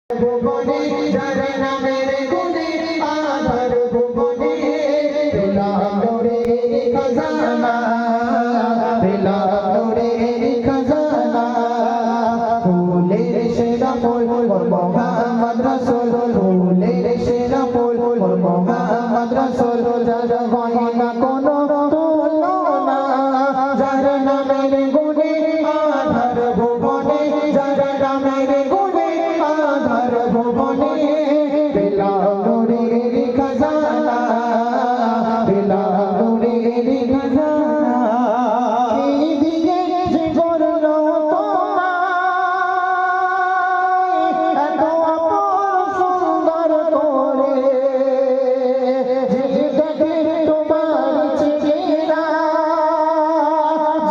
ভুবনে যার নামের গুণে আধার ভুবনে পেলাম রে খাজানা পেলাম রে খাজানা ফুলের সেরা ফুল মোহাম্মদ রাসূল ফুলের সেরা ফুল মোহাম্মদ রাসূল যার হয় না কোনো তুলনা যার নামের গুণে আধার ভুবনে যার নামের গুণে আধার ভুবনে পেলাম রে খাজানা পেলাম রে খাজানা এই দিকে যে করলো তোমায় এত আপন সুন্দর করে যে দেখে তোমার চেহারা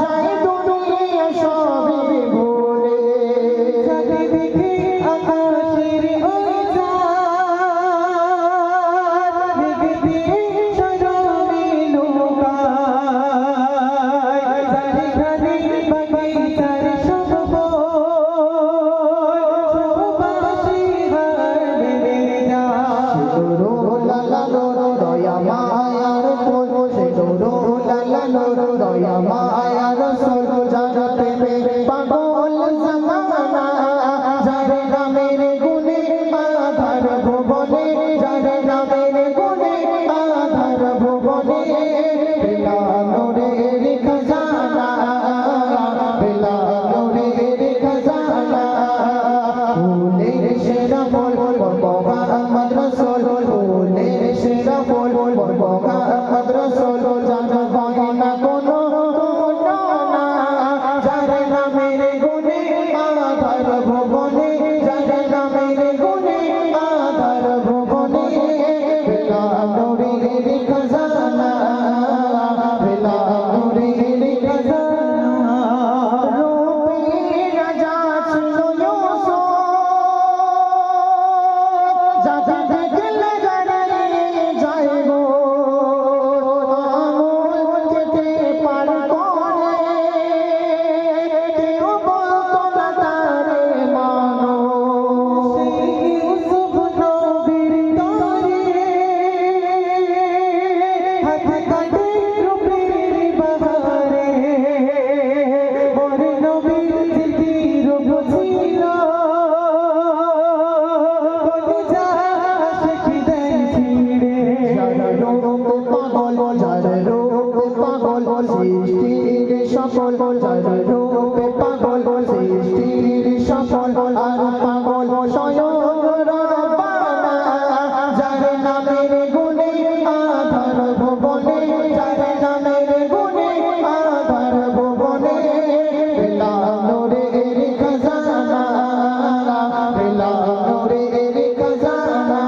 যায় দুনিয়া সবই ভুলে যাকে দেখে আকাশের ওই চাঁদ দেখতে সজনে লুকায় যারে ঘরে বাগিচার সব বাসি হারিয়ে যায় দোরো লালালো দয়া মায়ার ফুল সে দোরো লালালো দয়া মায়ার সোল জাগাতে মেরে পাগল জামানা যার নামের গুণে আধার ভুবনে যার নামের গুণে আধার ভুবনে পেলাম রে খাজানা পেলাম রে খাজানা ফুলের সেরা ফুল মোহাম্মদ রাসূল ফুলের সেরা ফুল মোহাম্মদ রাসূল যার হয় না কোনো তুলনা যার নামের গুণে আধার ভুবনে যার নামের গুণে আধার ভুবনে পেলাম রে খাজানা পেলাম রে খাজানা রূপে রাজা ছিল ইউসুফ যাকে দেখলে গাড়িয়ে যায় গো আঙুল কেটে পার করে কেউ বলতো না তারে মানো সেই ইউসুফ নবীর তরে হাতে কাটে রূপের বাহারে মোর নবীর দিদির বুঝিল বলে যা শিখি দেয় ছিড়ে যার রূপ পাগল যার রূপ পাগল সৃষ্টির সকল যার রূপ পাগল সৃষ্টির সকল আর পাগল স্বয়ং রব্বানা যার নামের গুণে আধার ভুবনে যার নামের গুণে আধার ভুবনে পেলাম রে খাজানা পেলাম রে খাজানা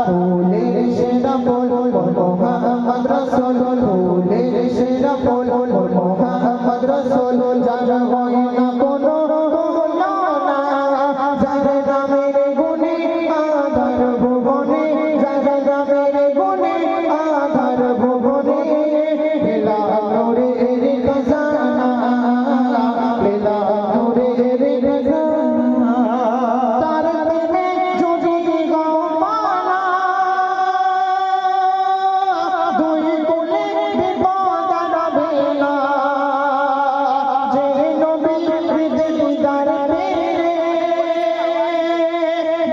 ফুলের সেরা ফুল মোহাম্মদ রাসূল ফুলের সেরা ফুল মোহাম্মদ রাসূল যার হয় না কোনো তুলনা যার নামের গুণে আধার ভুবনে যার নামের গুণে আধার ভুবনে পেলাম রে খাজানা পেলাম রে খাজানা তার প্রেমে যদি গো মানা দুই কুলে বিপদ রবে না যে নবীর দিদার পেয়ে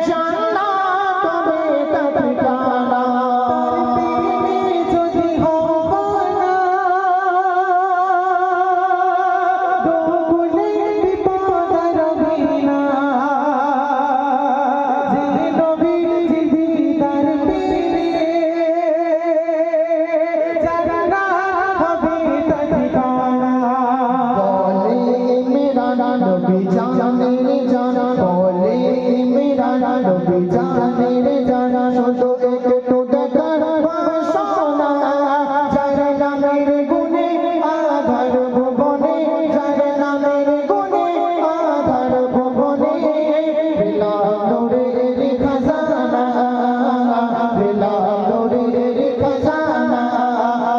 জান্নাত হবে তার ঠিকানা তার প্রেমে যদি হো মানা দুই কুলে বিপদ রবে না যে নবীর দিদার পেয়ে জান্নাত হবে তার ঠিকানা বলে মেরা নবী জানের জানা বলে মেরা নবী জানের জানা শুধু একটু দেখার বাসনা যার নামের গুণে আধার ভুবনে যার নামের গুণে আধার ভুবনে পেলাম রে খাজানা পেলাম রে খাজানা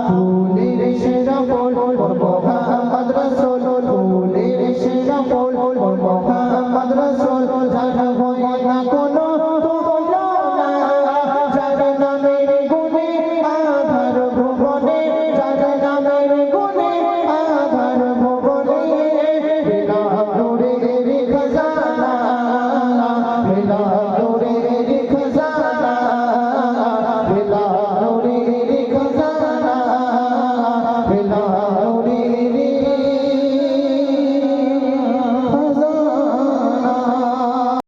ফুলের সেরা ফুল মোহাম্মদ রাসূল ফুলের সেরা ফুল মোহাম্মদ রাসূল যার হয় না মিলাদু